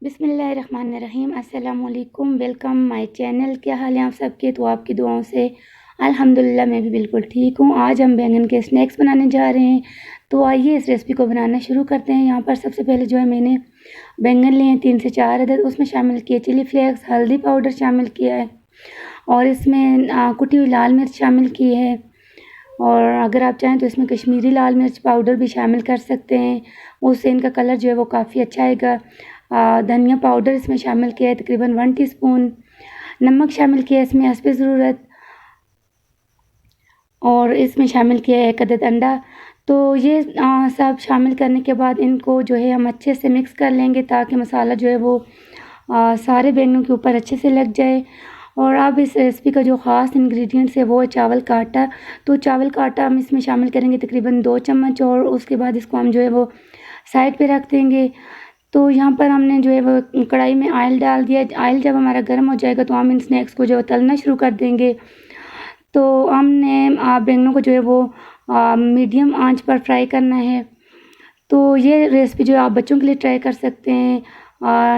बिस्मिल्लाहिर्रहमानिर्रहीम अस्सलाम वालेकुम। Welcome my channel. क्या हाल है आप सबके? तो आपकी दुआओं से अल्हम्दुलिल्लाह मैं भी बिल्कुल ठीक हूँ। आज हम बैंगन के स्नैक्स बनाने जा रहे हैं, तो आइए इस रेसिपी को बनाना शुरू करते हैं। यहाँ पर सबसे पहले जो है मैंने बैंगन लिए हैं 3 से 4 अदद। उसमें शामिल किए चिली फ्लेक्स, हल्दी पाउडर शामिल किया है और इसमें कुटी हुई लाल मिर्च शामिल की है। और अगर आप चाहें तो इसमें कश्मीरी लाल मिर्च पाउडर भी शामिल कर सकते हैं, उससे इनका कलर जो है वो काफ़ी अच्छा आएगा। धनिया पाउडर इसमें शामिल किया है तकरीबन 1 टीस्पून। नमक शामिल किया है इसमें हस्बे ज़रूरत, और इसमें शामिल किया है 1 अदद अंडा। तो ये सब शामिल करने के बाद इनको जो है हम अच्छे से मिक्स कर लेंगे ताकि मसाला जो है वो सारे बैंगनों के ऊपर अच्छे से लग जाए। और अब इस रेसिपी का जो ख़ास इंग्रेडिएंट्स है वो है चावल का आटा। तो चावल का आटा हम इसमें शामिल करेंगे तकरीबन 2 चम्मच, और उसके बाद इसको हम जो है वो साइड पे रख देंगे। तो यहाँ पर हमने जो है वो कढ़ाई में ऑयल डाल दिया। ऑयल जब हमारा गर्म हो जाएगा तो हम इन स्नैक्स को जो है तलना शुरू कर देंगे। तो हमने बैंगनों को जो है वो मीडियम आंच पर फ्राई करना है। तो ये रेसिपी जो है आप बच्चों के लिए ट्राई कर सकते हैं,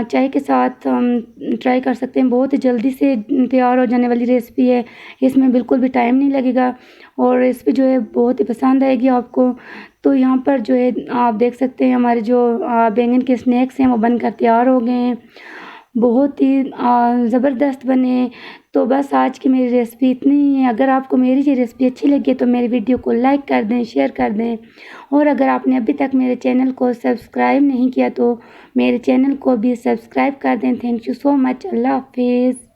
चाय के साथ ट्राई कर सकते हैं। बहुत ही जल्दी से तैयार हो जाने वाली रेसिपी है, इसमें बिल्कुल भी टाइम नहीं लगेगा और रेसिपी जो है बहुत ही पसंद आएगी आपको। तो यहाँ पर जो है आप देख सकते हैं हमारे जो बैंगन के स्नैक्स हैं वो बनकर तैयार हो गए हैं, बहुत ही ज़बरदस्त बने हैं। तो बस आज की मेरी रेसिपी इतनी ही है। अगर आपको मेरी ये रेसिपी अच्छी लगी तो मेरी वीडियो को लाइक कर दें, शेयर कर दें, और अगर आपने अभी तक मेरे चैनल को सब्सक्राइब नहीं किया तो मेरे चैनल को भी सब्सक्राइब कर दें। Thank you so much. अल्लाह हाफ़िज़।